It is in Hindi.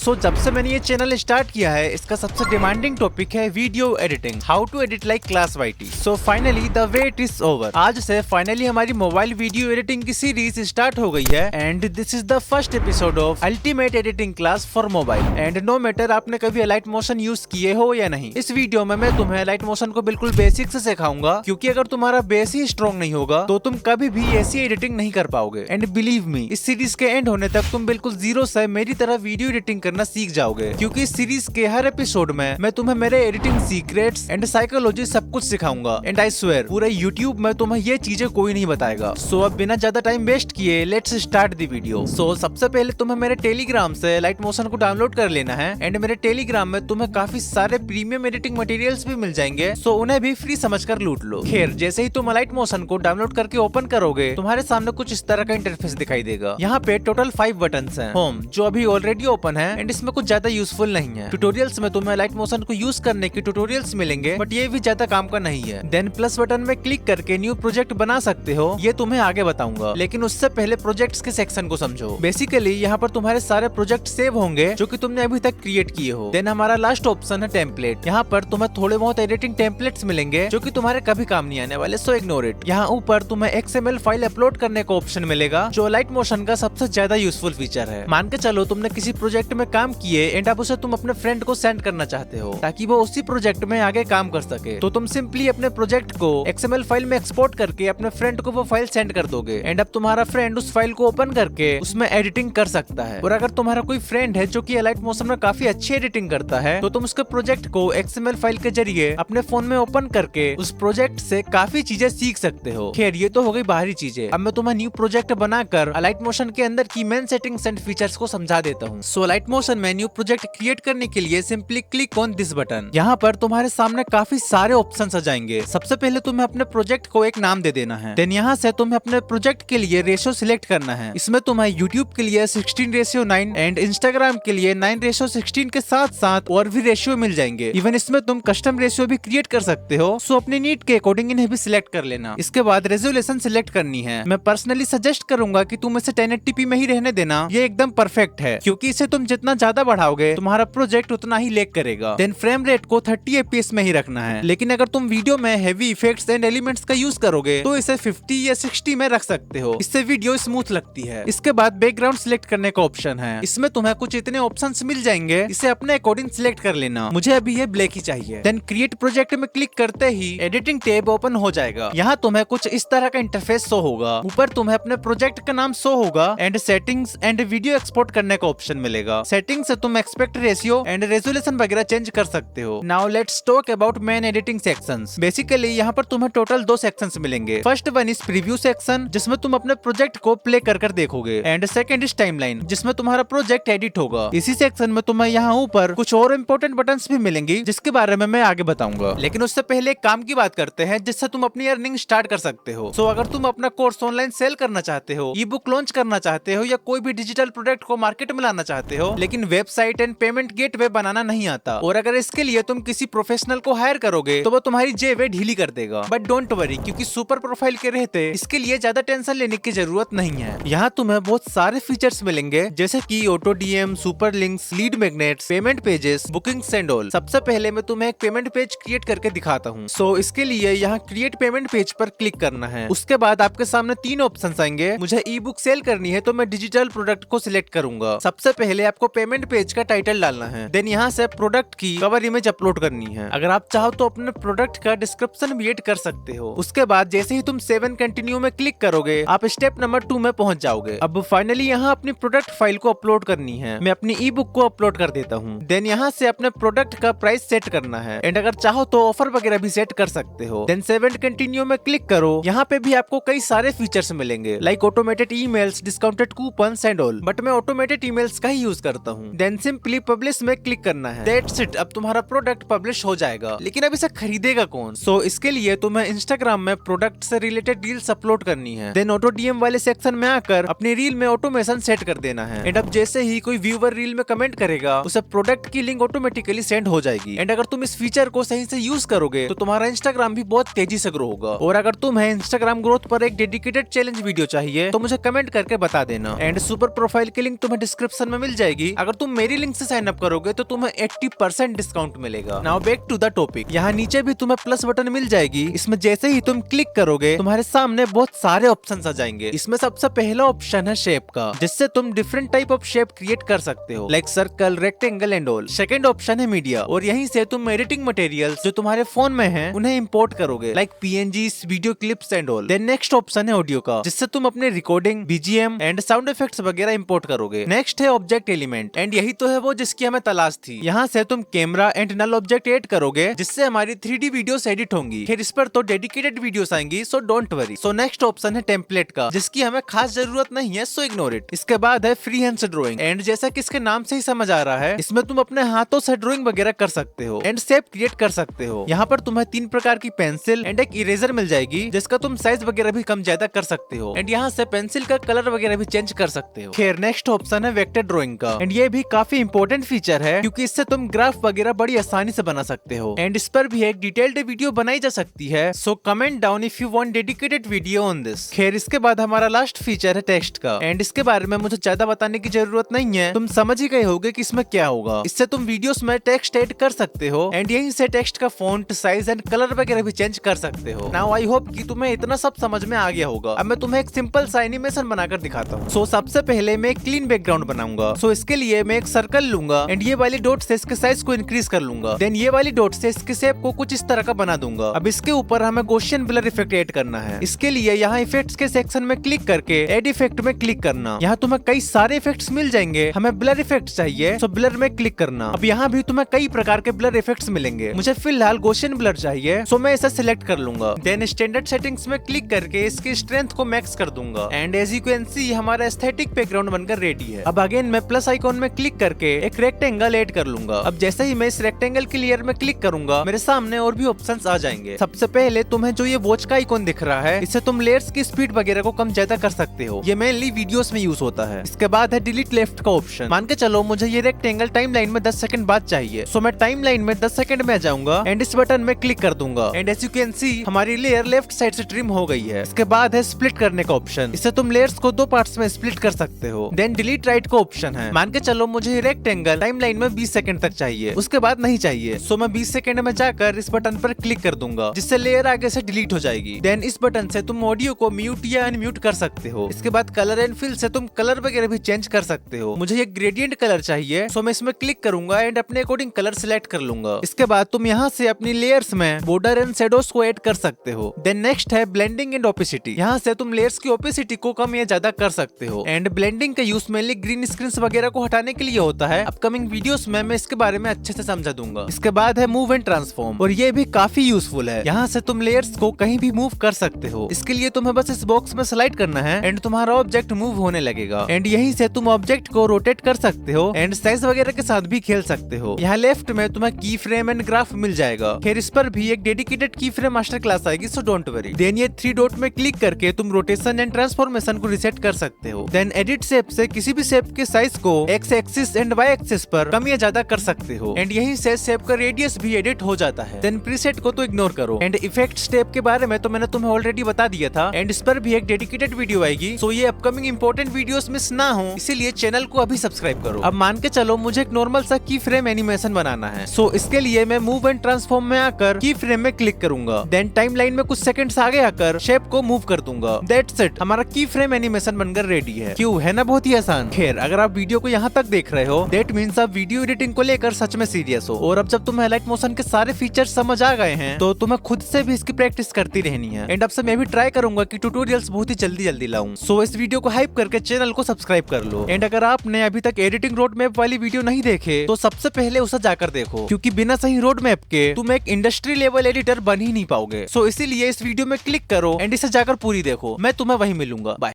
सो जब से मैंने ये चैनल स्टार्ट किया है, इसका सबसे डिमांडिंग टॉपिक है video editing, how to edit like class YT. So finally the wait is over. आज से फाइनली हमारी मोबाइल वीडियो एडिटिंग की सीरीज स्टार्ट हो गई है and this is the first episode of ultimate editing class for mobile. And no matter आपने कभी अलाइट मोशन यूज किए हो या नहीं, इस वीडियो में मैं तुम्हें अलाइट मोशन को बिल्कुल बेसिक से सिखाऊंगा, क्योंकि अगर तुम्हारा बेस ही स्ट्रॉन्ग नहीं होगा तो तुम कभी भी ऐसी एडिटिंग नहीं कर पाओगे। एंड बिलीव मी, इस सीरीज के एंड होने तक तुम बिल्कुल जीरो से मेरी तरह वीडियो एडिटिंग करना सीख जाओगे, क्योंकि इस सीरीज के हर एपिसोड में मैं तुम्हें मेरे एडिटिंग सीक्रेट्स एंड साइकोलॉजी सब कुछ सिखाऊंगा। एंड आई स्वेयर पूरे यूट्यूब में तुम्हें ये चीजें कोई नहीं बताएगा। सो अब बिना ज्यादा टाइम वेस्ट किए लेट्स स्टार्ट द वीडियो। सो सबसे पहले तुम्हें मेरे टेलीग्राम से लाइट मोशन को डाउनलोड कर लेना है एंड मेरे टेलीग्राम में तुम्हें काफी सारे प्रीमियम एडिटिंग मटेरियल्स भी मिल जाएंगे, सो उन्हें भी फ्री समझकर लूट लो। खैर, जैसे ही तुम लाइट मोशन को डाउनलोड करके ओपन करोगे तुम्हारे सामने कुछ इस तरह का इंटरफेस दिखाई देगा। यहाँ पे टोटल 5 बटन्स हैं। होम जो अभी ऑलरेडी ओपन है एंड इसमें कुछ ज्यादा यूजफुल नहीं है। ट्यूटोरियल्स में तुम्हें लाइट मोशन को यूज करने के ट्यूटोरियल्स मिलेंगे, बट ये भी ज्यादा काम का नहीं है। देन प्लस बटन में क्लिक करके न्यू प्रोजेक्ट बना सकते हो, ये तुम्हें आगे बताऊंगा, लेकिन उससे पहले प्रोजेक्ट्स के सेक्शन को समझो। बेसिकली यहाँ पर तुम्हारे सारे प्रोजेक्ट सेव होंगे जो कि तुमने अभी तक क्रिएट किए हो। देन हमारा लास्ट ऑप्शन है टेम्पलेट। यहाँ पर तुम्हें थोड़े बहुत एडिटिंग टेम्पलेट्स मिलेंगे जो कि तुम्हारे कभी काम नहीं आने वाले, सो इग्नोर इट। यहाँ ऊपर तुम्हें XML फाइल अपलोड करने का ऑप्शन मिलेगा, जो लाइट मोशन का सबसे ज्यादा यूजफुल फीचर है। मान के चलो तुमने किसी प्रोजेक्ट में काम किए एंड अब उसे तुम अपने फ्रेंड को सेंड करना चाहते हो ताकि वो उसी प्रोजेक्ट में आगे काम कर सके, तो तुम सिंपली अपने प्रोजेक्ट को XML फाइल में एक्सपोर्ट करके अपने फ्रेंड को वो फाइल सेंड कर दोगे एंड अब तुम्हारा फ्रेंड उस फाइल को ओपन करके उसमें एडिटिंग कर सकता है। और अगर तुम्हारा कोई फ्रेंड है जो कि लाइट मोशन में काफी अच्छी एडिटिंग करता है, तो तुम उसके प्रोजेक्ट को XML फाइल के जरिए अपने फोन में ओपन करके उस प्रोजेक्ट से काफी चीजें सीख सकते हो। खैर, ये तो हो गई बाहरी चीजें। अब मैं तुम्हें न्यू प्रोजेक्ट बनाकर लाइट मोशन के अंदर की मेन सेटिंग्स एंड फीचर्स को समझा देता हूँ। सो लाइट मोशन में न्यू प्रोजेक्ट क्रिएट करने के लिए simply click on this button. यहाँ पर तुम्हारे सामने काफी सारे ऑप्शन आ जाएंगे। सबसे पहले तुम्हें अपने प्रोजेक्ट को एक नाम दे देना है। देन यहाँ से तुम्हें अपने प्रोजेक्ट के लिए रेशियो सिलेक्ट करना है। इसमें तुम्हें यूट्यूब के लिए 16:9 एंड इंस्टाग्राम के लिए 9:16 के साथ साथ और भी रेशियो मिल जाएंगे। इवन इसमें तुम कस्टम रेशियो भी क्रिएट कर सकते हो, सो अपनी नीड के अकॉर्डिंग इन्हें भी सिलेक्ट कर लेना। इसके बाद रेजोल्यूशन सिलेक्ट करनी है। मैं पर्सनली सजेस्ट करूंगा कि तुम इसे 1080p में ही रहने देना, ये एकदम परफेक्ट है, क्योंकि इसे तुम जितना ज्यादा बढ़ाओगे तुम्हारा प्रोजेक्ट उतना ही लैग करेगा। देन फ्रेम रेट को 30 fps में ही रखना है, लेकिन अगर तुम वीडियो में हेवी इफेक्ट्स एंड एलिमेंट्स का यूज करोगे तो इसे 50 या 60 में रख सकते हो, इससे वीडियो स्मूथ लगती है। इसके बाद बैकग्राउंड सिलेक्ट करने का ऑप्शन है। इसमें तुम्हें कुछ इतने ऑप्शंस मिल जाएंगे, इसे अपने अकॉर्डिंग सिलेक्ट कर लेना। मुझे अभी ये ब्लैक ही चाहिए। देन क्रिएट प्रोजेक्ट में क्लिक करते ही एडिटिंग टैब ओपन हो जाएगा। यहाँ तुम्हें कुछ इस तरह का इंटरफेस शो होगा। ऊपर तुम्हें अपने प्रोजेक्ट का नाम शो होगा and settings and video export करने का ऑप्शन मिलेगा। सेटिंग से तुम एक्सपेक्ट रेशियो एंड रेजोल्यूशन वगैरह चेंज कर सकते हो। Now let's talk about main editing sections. Basically यहाँ पर तुम्हें टोटल 2 सेक्शंस मिलेंगे। First one is preview section, जिसमें तुम अपने प्रोजेक्ट को प्ले कर देखोगे, एंड सेकंड इज टाइमलाइन, जिसमें तुम्हारा प्रोजेक्ट एडिट होगा। इसी सेक्शन में तुम्हें यहाँ ऊपर कुछ और इम्पोर्टेंट बटन्स भी मिलेंगी, जिसके बारे में मैं आगे बताऊंगा। लेकिन उससे पहले एक काम की बात करते हैं जिससे तुम अपनी अर्निंग स्टार्ट कर सकते हो। सो अगर तुम अपना कोर्स ऑनलाइन सेल करना चाहते हो, ई बुक लॉन्च करना चाहते हो, या कोई भी डिजिटल प्रोडक्ट को मार्केट में लाना चाहते हो, लेकिन वेबसाइट एंड पेमेंट गेटवे बनाना नहीं आता, और अगर इसके लिए तुम किसी प्रोफेशनल को हायर करोगे तो वो तुम्हारी जेबें ढीली कर देगा, बट डोंट वरी, क्योंकि सुपर प्रोफाइल के रहते इसके लिए ज्यादा टेंशन लेने की जरूरत नहीं है। यहाँ तुम्हें बहुत सारे फीचर्स मिलेंगे, जैसे कि auto DM, super links, lead magnets, payment pages, bookings and all. सबसे पहले मैं तुम्हें एक पेमेंट पेज क्रिएट करके दिखाता हूँ। सो इसके लिए यहाँ क्रिएट पेमेंट पेज पर क्लिक करना है। उसके बाद आपके सामने 3 ऑप्शन आएंगे। मुझे ई बुक सेल करनी है तो मैं डिजिटल प्रोडक्ट को सिलेक्ट करूंगा। सबसे पहले आपको पेमेंट पेज का टाइटल डालना है। देन यहाँ से प्रोडक्ट की कवर इमेज अपलोड करनी है। अगर आप चाहो तो अपने प्रोडक्ट का डिस्क्रिप्शन भी ऐड कर सकते हो। उसके बाद जैसे ही तुम 7 कंटिन्यू में क्लिक करोगे आप स्टेप नंबर 2 में पहुंच जाओगे। अब फाइनली यहाँ अपनी प्रोडक्ट फाइल को अपलोड करनी है। मैं अपनी ई बुक को अपलोड कर देता हूँ। देन यहाँ से अपने प्रोडक्ट का प्राइस सेट करना है, एंड अगर चाहो तो ऑफर वगैरह भी सेट कर सकते हो। देन 7 कंटिन्यू में क्लिक करो। यहाँ पे भी आपको कई सारे फीचर्स मिलेंगे, like automated emails, discounted coupons and all, but मैं ऑटोमेटेड ईमेल्स का ही यूज करता हूँ। देन सिंपली पब्लिश में क्लिक करना है। दैट्स इट, अब तुम्हारा प्रोडक्ट पब्लिश हो जाएगा। लेकिन अब इसे खरीदेगा कौन? सो इसके लिए तुम्हें इंस्टाग्राम में प्रोडक्ट से रिलेटेड रील्स अपलोड करनी है। देन ऑटो डीएम वाले सेक्शन में आकर अपनी रील में ऑटोमेशन सेट कर देना है। एंड अब जैसे ही कोई व्यूअर रील में कमेंट करेगा उसे प्रोडक्ट की लिंक ऑटोमेटिकली सेंड हो जाएगी। एंड अगर तुम इस फीचर को सही से यूज करोगे तो तुम्हारा इंस्टाग्राम भी बहुत तेजी से ग्रो होगा। और अगर तुम्हें इंस्टाग्राम ग्रोथ पर एक डेडिकेटेड चैलेंज वीडियो चाहिए तो मुझे कमेंट करके बता देना। एंड सुपर प्रोफाइल की लिंक तुम्हें डिस्क्रिप्शन में मिल जाएगी, अगर तुम मेरी लिंक से साइन अप करोगे तो तुम्हें 80% डिस्काउंट मिलेगा। Now back to the topic. यहाँ नीचे भी तुम्हें प्लस बटन मिल जाएगी। इसमें जैसे ही तुम क्लिक करोगे तुम्हारे सामने बहुत सारे ऑप्शन आ जाएंगे। इसमें सबसे पहला ऑप्शन है शेप का, जिससे तुम different type of shape create कर सकते हो, like circle, rectangle and all. Second option है मीडिया, और यहीं से तुम एडिटिंग मटेरियल्स जो तुम्हारे फोन में हैं उन्हें इंपोर्ट करोगे, like PNGs, video clips and all. Then next option है ऑडियो का, जिससे तुम अपने recording, BGM and sound effects वगैरह इंपोर्ट करोगे। नेक्स्ट है ऑब्जेक्ट एलिमेंट, एंड यही तो है वो जिसकी हमें तलाश थी। यहाँ से तुम camera and null object add करोगे, जिससे हमारी 3D वीडियोस एडिट होंगी। फिर इस पर तो डेडिकेटेड वीडियोस आएंगी, so don't worry. So next option है टेम्पलेट का, जिसकी हमें खास जरूरत नहीं है, सो इग्नोर इट। इसके बाद है फ्री हैंड ड्राइंग, एंड जैसा कि इसके नाम से ही समझ आ रहा है, इसमें तुम अपने हाथों से ड्राइंग वगैरह कर सकते हो एंड शेप क्रिएट कर सकते हो। यहाँ पर तुम्हें 3 प्रकार की पेंसिल एंड एक इरेजर मिल जाएगी, जिसका तुम साइज वगैरह भी कम ज्यादा कर सकते हो, एंड यहाँ से पेंसिल का कलर वगैरह भी चेंज कर सकते हो। खैर नेक्स्ट ऑप्शन है वेक्टर ड्राइंग का, एंड ये भी काफी इंपॉर्टेंट फीचर है, क्योंकि इससे तुम ग्राफ वगैरह बड़ी आसानी से बना सकते हो, एंड इस पर भी एक डिटेल्ड वीडियो बनाई जा सकती है। So comment down if you want dedicated video on this. खैर इसके बाद हमारा लास्ट फीचर है टेक्स्ट का, एंड इसके बारे में मुझे ज्यादा बताने की जरूरत नहीं है, तुम समझ ही गए होगे कि इसमें क्या होगा। इससे तुम वीडियोस में टेक्स्ट ऐड कर सकते हो, एंड यहीं से टेक्स्ट का फॉन्ट, साइज एंड कलर वगैरह भी चेंज कर सकते हो। नाउ आई होप कि तुम्हें इतना सब समझ में आ गया होगा। अब मैं तुम्हें एक सिंपल सा एनिमेशन बनाकर दिखाता हूँ। सो सबसे पहले मैं एक क्लीन बैकग्राउंड बनाऊंगा। सो इसके लिए मैं एक सर्कल लूंगा, एंड ये वाली डॉट से इसके साइज को इंक्रीज कर लूंगा। देन ये वाली डॉट से इसके शेप को कुछ इस तरह का बना दूंगा। अब इसके ऊपर हमें गॉसियन ब्लर इफेक्ट ऐड करना है। इसके लिए यहाँ इफेक्ट्स के सेक्शन में क्लिक करके एड इफेक्ट में क्लिक करना। यहाँ तुम्हें कई सारे इफेक्ट्स मिल जाएंगे। हमें ब्लर इफेक्ट चाहिए, सो ब्लर में क्लिक करना। अब यहाँ भी तुम्हें कई प्रकार के ब्लर इफेक्ट्स मिलेंगे। मुझे फिलहाल गॉसियन ब्लर चाहिए, सो मैं इसे सिलेक्ट कर लूंगा। देन स्टैंडर्ड सेटिंग्स में क्लिक करके इसकी स्ट्रेंथ को मैक्स कर दूंगा, and as you can see हमारा एस्थेटिक बैकग्राउंड बनकर रेडी है। अब अगेन मैं प्लस आइकॉन में क्लिक करके एक रेक्टेंगल ऐड कर लूंगा। अब जैसे ही मैं इस रेक्टेंगल की लेयर में क्लिक करूंगा, मेरे सामने और भी ऑप्शंस आ जाएंगे। सबसे पहले तुम्हें जो ये वॉच का आइकॉन दिख रहा है, इससे तुम लेयर्स की स्पीड वगैरह को कम ज्यादा कर सकते हो। ये मेनली वीडियोस में यूज होता है। इसके बाद है डिलीट लेफ्ट का ऑप्शन। मान के चलो मुझे ये रेक्टेंगल टाइमलाइन में 10 सेकंड बाद चाहिए, सो मैं टाइमलाइन में 10 सेकंड में आ जाऊंगा, एंड इस बटन में क्लिक कर दूंगा, and as you can see हमारी लेयर लेफ्ट साइड से ट्रिम हो गई है। इसके बाद है स्प्लिट करने का ऑप्शन। इससे तुम लेयर्स को 2 पार्ट्स में स्प्लिट कर सकते हो। देन डिलीट राइट का ऑप्शन है। मान के चलो मुझे रेक्टेंगल टाइमलाइन में 20 सेकंड तक चाहिए, उसके बाद नहीं चाहिए, सो मैं 20 सेकंड में जाकर इस बटन पर क्लिक कर दूंगा, जिससे लेयर आगे से डिलीट हो जाएगी। देन इस बटन से तुम ऑडियो को म्यूट या अनम्यूट कर सकते हो। इसके बाद कलर एंड फिल से तुम कलर वगैरह भी चेंज कर सकते हो। मुझे ये ग्रेडियंट कलर चाहिए, सो मैं इसमें क्लिक करूंगा एंड अपने अकॉर्डिंग कलर सिलेक्ट कर लूंगा। इसके बाद तुम यहाँ से अपनी लेयर्स में बॉर्डर एंड शेडोज को ऐड कर सकते हो। देन नेक्स्ट है ब्लेंडिंग एंड ओपेसिटी। यहाँ से तुम लेयर्स की ओपेसिटी को कम या ज्यादा कर सकते हो, एंड ब्लेंडिंग का यूज मेनली ग्रीन स्क्रीन वगैरह को हटाने के लिए होता है। अपकमिंग वीडियोस में मैं इसके बारे में अच्छे से समझा दूंगा। इसके बाद है मूव एंड ट्रांसफॉर्म, और ये भी काफी यूजफुल है। यहाँ से तुम लेयर्स को कहीं भी मूव कर सकते हो। इसके लिए तुम्हें बस इस बॉक्स में स्लाइड करना है, एंड तुम्हारा ऑब्जेक्ट मूव होने लगेगा, एंड यहीं से तुम ऑब्जेक्ट को रोटेट कर सकते हो, एंड साइज वगैरह के साथ भी खेल सकते हो। यहाँ लेफ्ट में तुम्हें की फ्रेम एंड ग्राफ मिल जाएगा। फिर इस पर भी एक डेडिकेटेड की फ्रेम मास्टर क्लास आएगी, सो डोंट वरी। देन ये 3 डॉट में क्लिक करके तुम रोटेशन एंड ट्रांसफॉर्मेशन को रिसेट कर सकते हो। देन एडिट शेप से किसी भी शेप के साइज को X axis and Y axis पर कम या ज्यादा कर सकते हो, एंड यहीं से शेप का रेडियस भी एडिट हो जाता है। देन प्रीसेट को तो इग्नोर करो, एंड इफेक्ट स्टेप के बारे में तो मैंने तुम्हें ऑलरेडी बता दिया था, एंड इस पर भी एक डेडिकेटेड वीडियो आएगी। सो ये अपकमिंग इंपॉर्टेंट वीडियोस मिस ना हो, इसीलिए चैनल को अभी सब्सक्राइब करो। अब मान के चलो मुझे एक नॉर्मल सा की फ्रेम एनिमेशन बनाना है, सो इसके लिए मैं मूव एंड ट्रांसफॉर्म में आकर की फ्रेम में क्लिक करूंगा। देन टाइमलाइन में कुछ सेकंड्स आगे आकर शेप को मूव कर दूंगा। दैट्स इट, हमारा की फ्रेम एनिमेशन बनकर रेडी है। क्यों, है ना बहुत ही आसान। खैर अगर आप वीडियो को यहाँ तक देख रहे हो, दैट मीन्स आप वीडियो एडिटिंग को लेकर सच में सीरियस हो, और अब जब तुम्हें हाइलाइट मोशन के सारे फीचर्स समझ आ गए हैं, तो तुम्हें खुद से भी इसकी प्रैक्टिस करती रहनी है। एंड अब से मैं भी ट्राई करूंगा कि ट्यूटोरियल्स बहुत ही जल्दी लाऊं। सो इस वीडियो को हाइप करके चैनल को सब्सक्राइब कर लो, एंड अगर आपने अभी तक एडिटिंग रोड मैप वाली वीडियो नहीं देखे, तो सबसे पहले उसे जाकर देखो, क्योंकि बिना सही रोड मैप के तुम एक इंडस्ट्री लेवल एडिटर बन ही नहीं पाओगे। सो इसीलिए इस वीडियो में क्लिक करो एंड इसे जाकर पूरी देखो। मैं तुम्हें वहीं मिलूंगा। बाय।